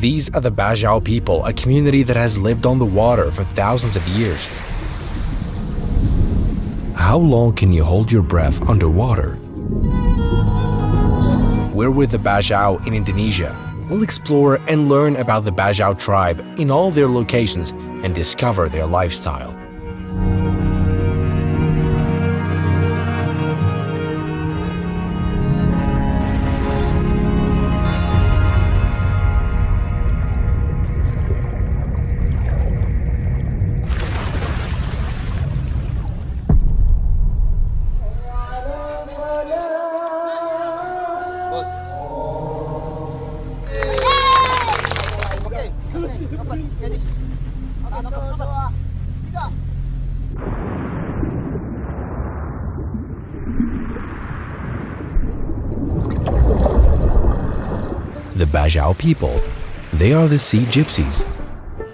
These are the Bajaw people, a community that has lived on the water for thousands of years. How long can you hold your breath underwater? We're with the Bajaw in Indonesia. We'll explore and learn about the Bajaw tribe in all their locations and discover their lifestyle. The Bajaw people, they are the sea gypsies.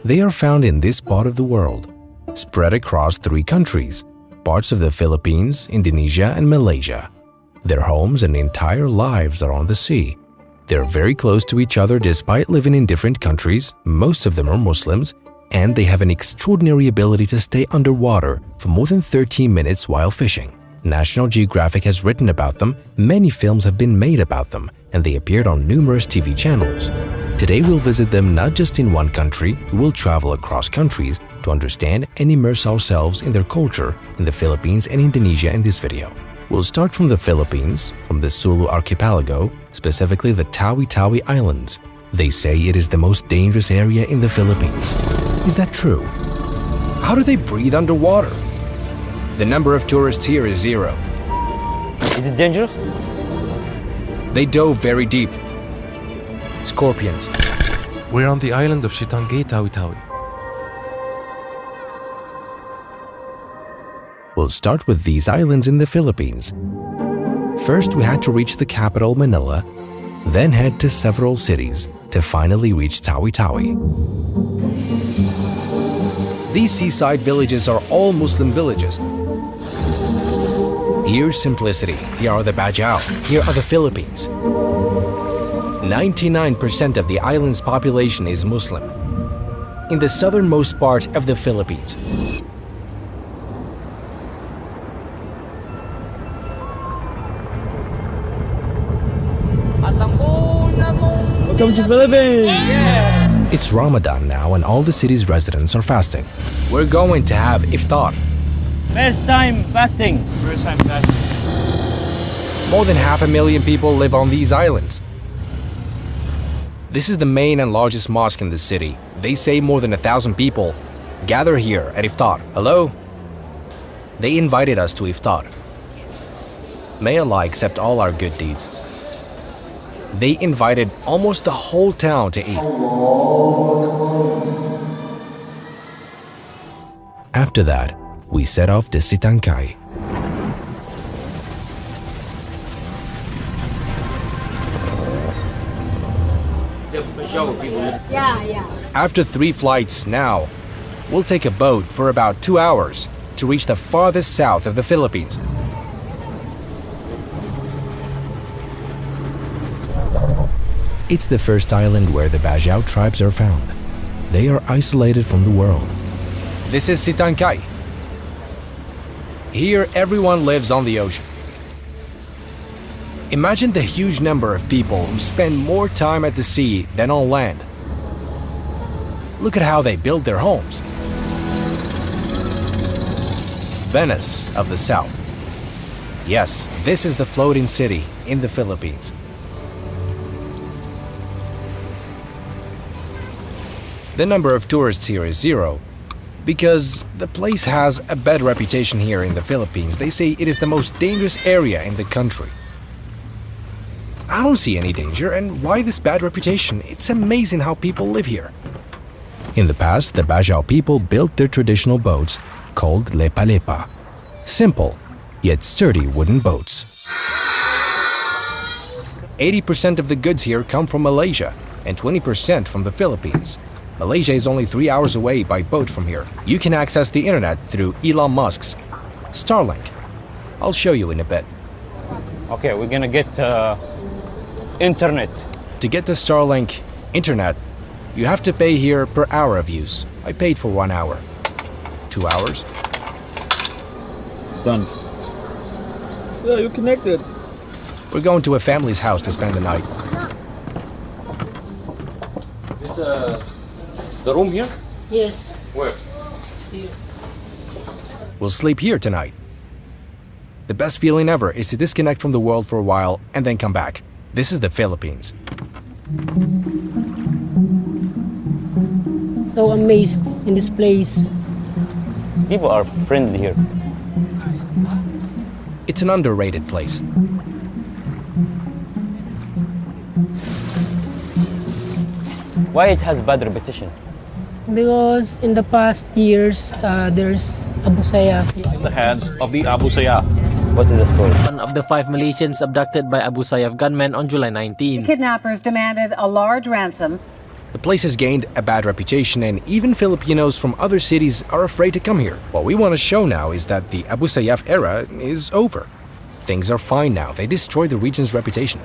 They are found in this part of the world, spread across 3 countries, parts of the Philippines, Indonesia, and Malaysia. Their homes and entire lives are on the sea. They're very close to each other despite living in different countries. Most of them are Muslims, and they have an extraordinary ability to stay underwater for more than 13 minutes while fishing. National Geographic has written about them, many films have been made about them, and they appeared on numerous TV channels. Today we'll visit them not just in one country, we'll travel across countries to understand and immerse ourselves in their culture in the Philippines and Indonesia in this video. We'll start from the Philippines, from the Sulu archipelago, specifically the Tawi-Tawi Islands. They say it is the most dangerous area in the Philippines. Is that true? How do they breathe underwater? The number of tourists here is 0. Is it dangerous? They dove very deep. Scorpions. We're on the island of Sitanggay Tawi-Tawi. We'll start with these islands in the Philippines. First, we had to reach the capital, Manila, then head to several cities to finally reach Tawi-Tawi. These seaside villages are all Muslim villages. Here's simplicity. Here are the Bajaw. Here are the Philippines. 99% of the island's population is Muslim. In the southernmost part of the Philippines. Welcome to Philippines! Yeah. It's Ramadan now and all the city's residents are fasting. We're going to have iftar. First time fasting. First time fasting. More than 500,000 people live on these islands. This is the main and largest mosque in the city. They say more than 1,000 people gather here at iftar. Hello? They invited us to iftar. May Allah accept all our good deeds. They invited almost the whole town to eat. After that, we set off to Sitanggay. After 3 flights now, we'll take a boat for about 2 hours to reach the farthest south of the Philippines. It's the first island where the Bajaw tribes are found. They are isolated from the world. This is Sitanggay. Here, everyone lives on the ocean. Imagine the huge number of people who spend more time at the sea than on land. Look at how they build their homes. Venice of the South. Yes, this is the floating city in the Philippines. The number of tourists here is 0 because the place has a bad reputation here in the Philippines. They say it is the most dangerous area in the country. I don't see any danger, and why this bad reputation? It's amazing how people live here. In the past, the Bajaw people built their traditional boats called lepa-lepa. Simple, yet sturdy wooden boats. 80% of the goods here come from Malaysia and 20% from the Philippines. Malaysia is only 3 hours away by boat from here. You can access the internet through Elon Musk's Starlink. I'll show you in a bit. Okay, we're gonna get internet. To get the Starlink internet, You have to pay here per hour of use. I paid for 1 hour. 2 hours? Done. Yeah, you connected. We're going to a family's house to spend the night. Is the room here? Yes. Where? Here. We'll sleep here tonight. The best feeling ever is to disconnect from the world for a while and then come back. This is the Philippines. So amazed in this place. People are friendly here. It's an underrated place. Why it has bad repetition? Because in the past years, there's Abu Sayyaf. The hands of the Abu Sayyaf. What is the story? One of the 5 Malaysians abducted by Abu Sayyaf gunmen on July 19. Kidnappers demanded a large ransom. The place has gained a bad reputation and even Filipinos from other cities are afraid to come here. What we want to show now is that the Abu Sayyaf era is over. Things are fine now. They destroyed the region's reputation.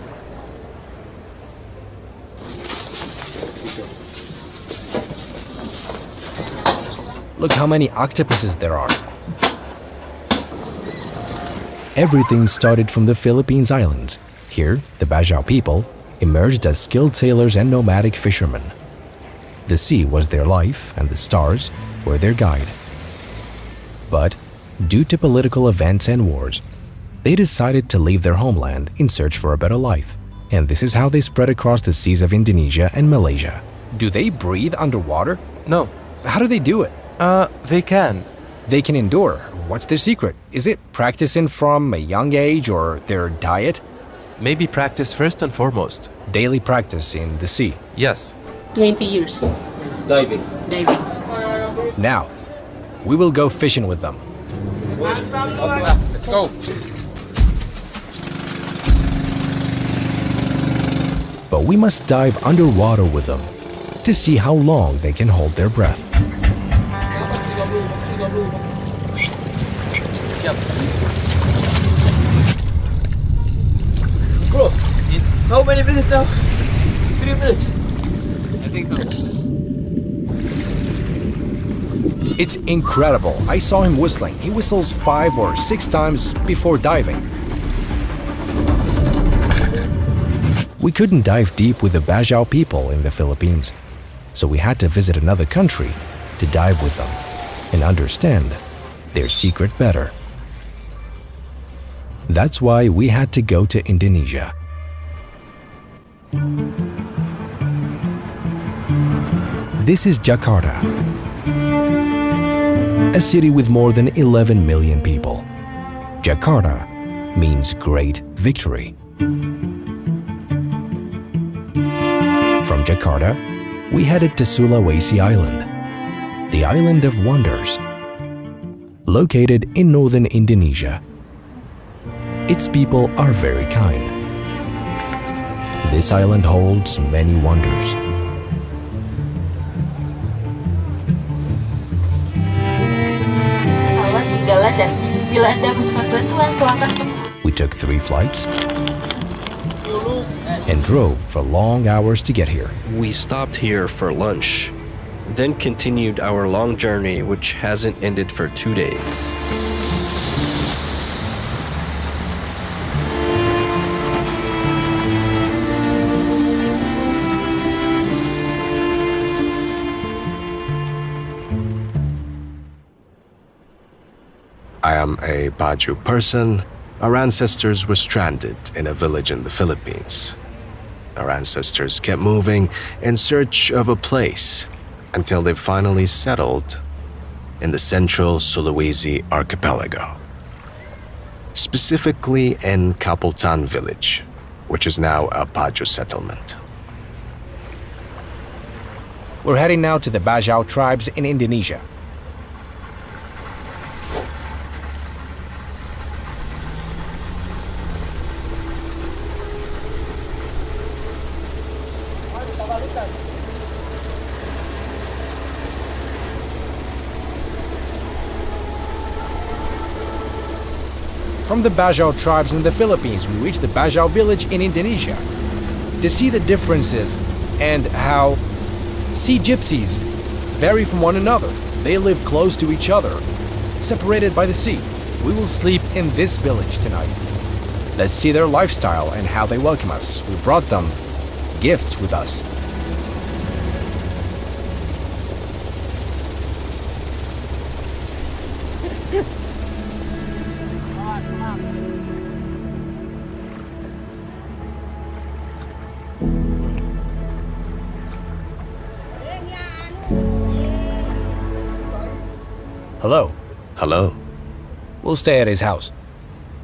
Look how many octopuses there are. Everything started from the Philippines Islands. Here, the Bajaw people emerged as skilled sailors and nomadic fishermen. The sea was their life and the stars were their guide. But, due to political events and wars, they decided to leave their homeland in search for a better life. And this is how they spread across the seas of Indonesia and Malaysia. Do they breathe underwater? No. How do they do it? They can. They can endure. What's their secret? Is it practicing from a young age or their diet? Maybe practice first and foremost. Daily practice in the sea. Yes. 20 years Diving. diving. Now, we will go fishing with them. Let's go. But we must dive underwater with them to see how long they can hold their breath. Bro, it's how many minutes now? 3 minutes. I think so. It's incredible. I saw him whistling. He whistles 5 or 6 times before diving. We couldn't dive deep with the Bajaw people in the Philippines, so we had to visit another country to dive with them and understand their secret better. That's why we had to go to Indonesia. This is Jakarta, a city with more than 11 million people. Jakarta means great victory. From Jakarta, we headed to Sulawesi Island, the island of wonders. Located in northern Indonesia, its people are very kind. This island holds many wonders. We took 3 flights and drove for long hours to get here. We stopped here for lunch, then continued our long journey, which hasn't ended for 2 days. I am a Bajaw person. Our ancestors were stranded in a village in the Philippines. Our ancestors kept moving in search of a place until they finally settled in the central Sulawesi archipelago. Specifically in Kapultan village, which is now a Bajaw settlement. We're heading now to the Bajaw tribes in Indonesia. From the Bajaw tribes in the Philippines, we reached the Bajaw village in Indonesia to see the differences and how Sea gypsies vary from one another. They live close to each other, separated by the sea. We will sleep in this village tonight. Let's see their lifestyle and how they welcome us. We brought them gifts with us. Hello. Hello. We'll stay at his house.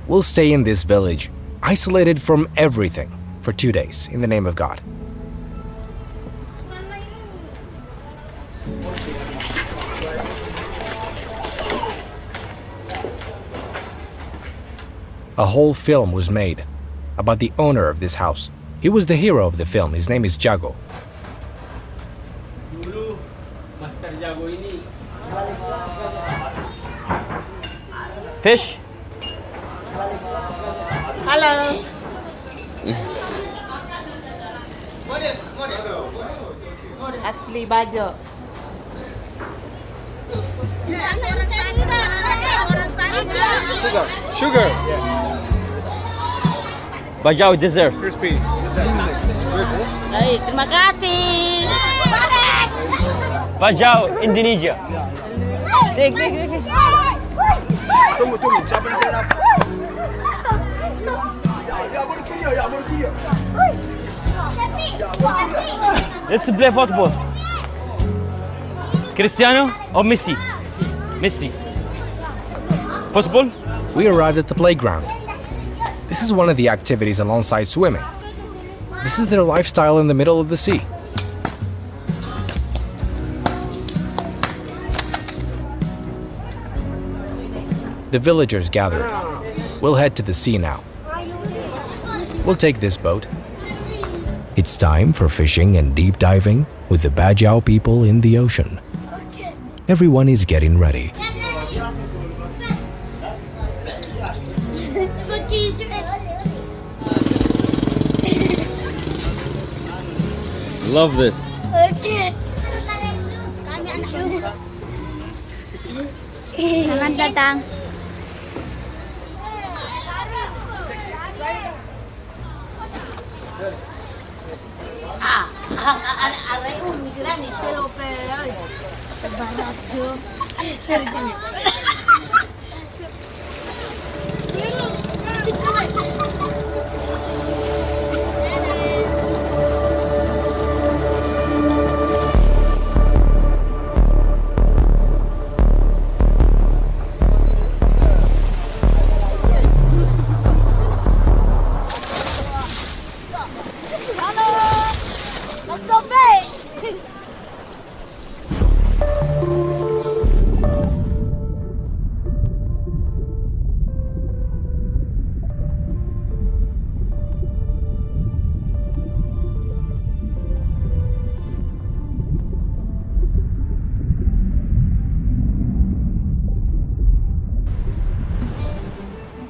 We'll stay in this village, isolated from everything, for 2 days, in the name of God. A whole film was made about the owner of this house. He was the hero of the film. His name is Jago. Fish? Hello. Asli Bajo. Sugar. Bajaw dessert. Baik, terima kasih. Bajaw, Indonesia. Dik. Tunggu, siapa yang kena apa? Let's play football. Cristiano or Messi? Messi. Football? We arrived at the playground. This is one of the activities alongside swimming. This is their lifestyle in the middle of the sea. The villagers gathered. We'll head to the sea now. We'll take this boat. It's time for fishing and deep diving with the Bajaw people in the ocean. Everyone is getting ready. Love this. Selamat datang.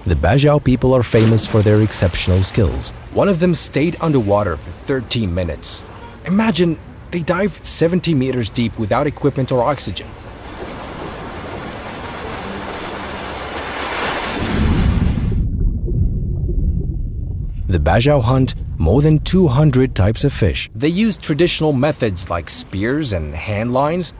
The Bajaw people are famous for their exceptional skills. One of them stayed underwater for 13 minutes. Imagine they dive 70 meters deep without equipment or oxygen. The Bajaw hunt more than 200 types of fish. They use traditional methods like spears and hand lines.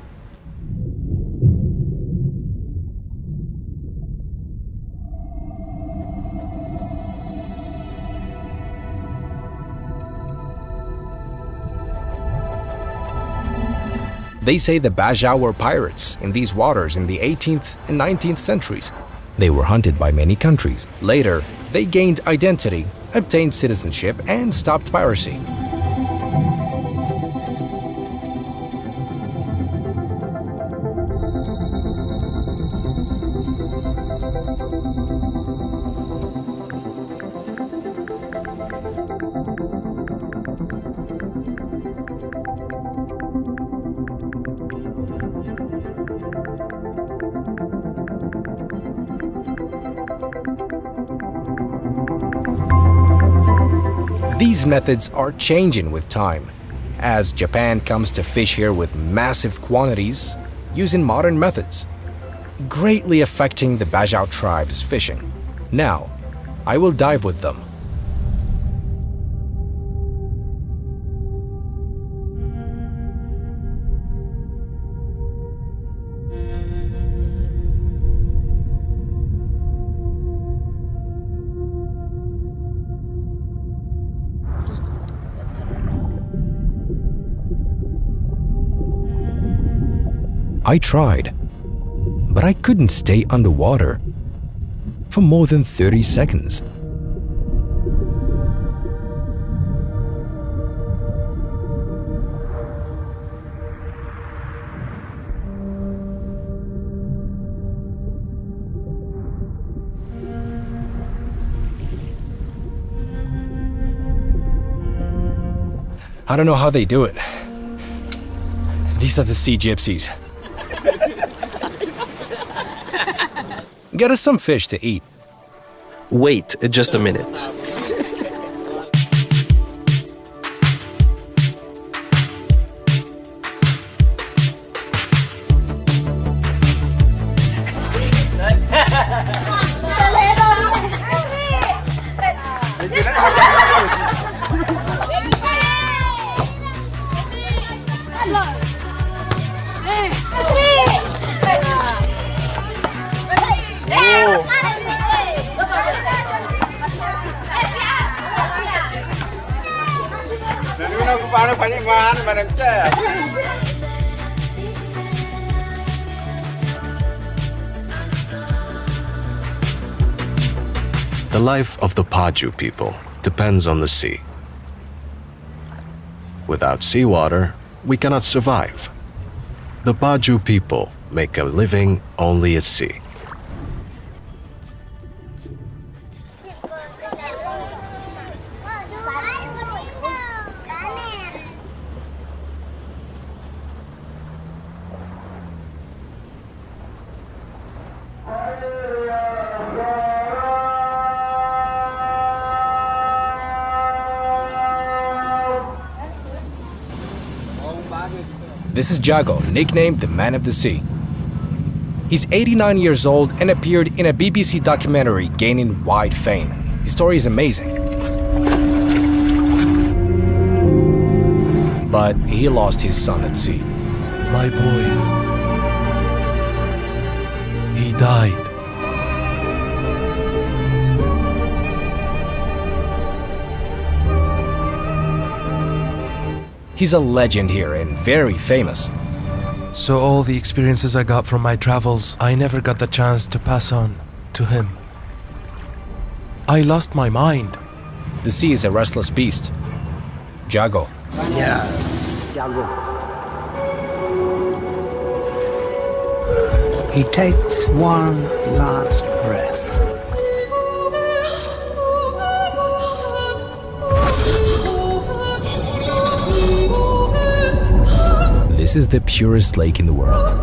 They say the Bajaw were pirates in these waters in the 18th and 19th centuries. They were hunted by many countries. Later, they gained identity, obtained citizenship, and stopped piracy. These methods are changing with time. as Japan comes to fish here with massive quantities using modern methods, greatly affecting the Bajaw tribe's fishing. Now, I will dive with them. I tried, but I couldn't stay underwater for more than 30 seconds. I don't know how they do it. These are the sea gypsies. Get us some fish to eat. Wait just a minute. The life of the Bajaw people depends on the sea. Without seawater, we cannot survive. The Bajaw people make a living only at sea. This is Jago, nicknamed the Man of the Sea. He's 89 years old and appeared in a BBC documentary gaining wide fame. His story is amazing. But he lost his son at sea. My boy. He died. He's a legend here and very famous. So all the experiences I got from my travels, I never got the chance to pass on to him. I lost my mind. The sea is a restless beast. Jago. Yeah, Jago. He takes one last breath. This is the purest lake in the world.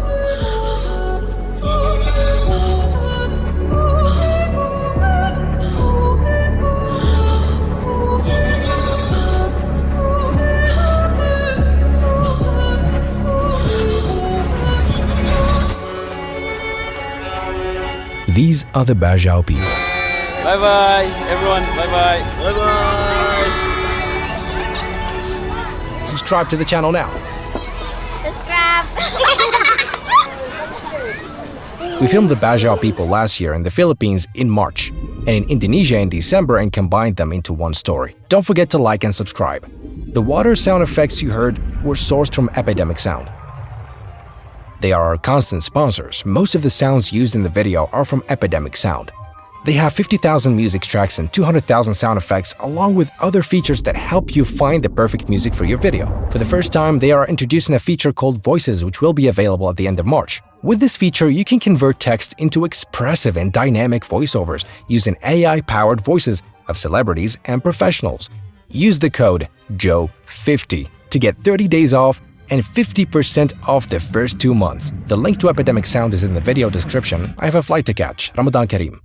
These are the Bajaw people. Bye-bye, everyone. Bye-bye. Bye-bye. Subscribe to the channel now. We filmed the Bajaw people last year in the Philippines in March and in Indonesia in December and combined them into one story. Don't forget to like and subscribe. The water sound effects you heard were sourced from Epidemic Sound. They are our constant sponsors. Most of the sounds used in the video are from Epidemic Sound. They have 50,000 music tracks and 200,000 sound effects along with other features that help you find the perfect music for your video. For the first time, they are introducing a feature called Voices, which will be available at the end of March. With this feature, you can convert text into expressive and dynamic voiceovers using AI-powered voices of celebrities and professionals. Use the code JOE50 to get 30 days off and 50% off the first 2 months. The link to Epidemic Sound is in the video description. I have a flight to catch. Ramadan Kareem.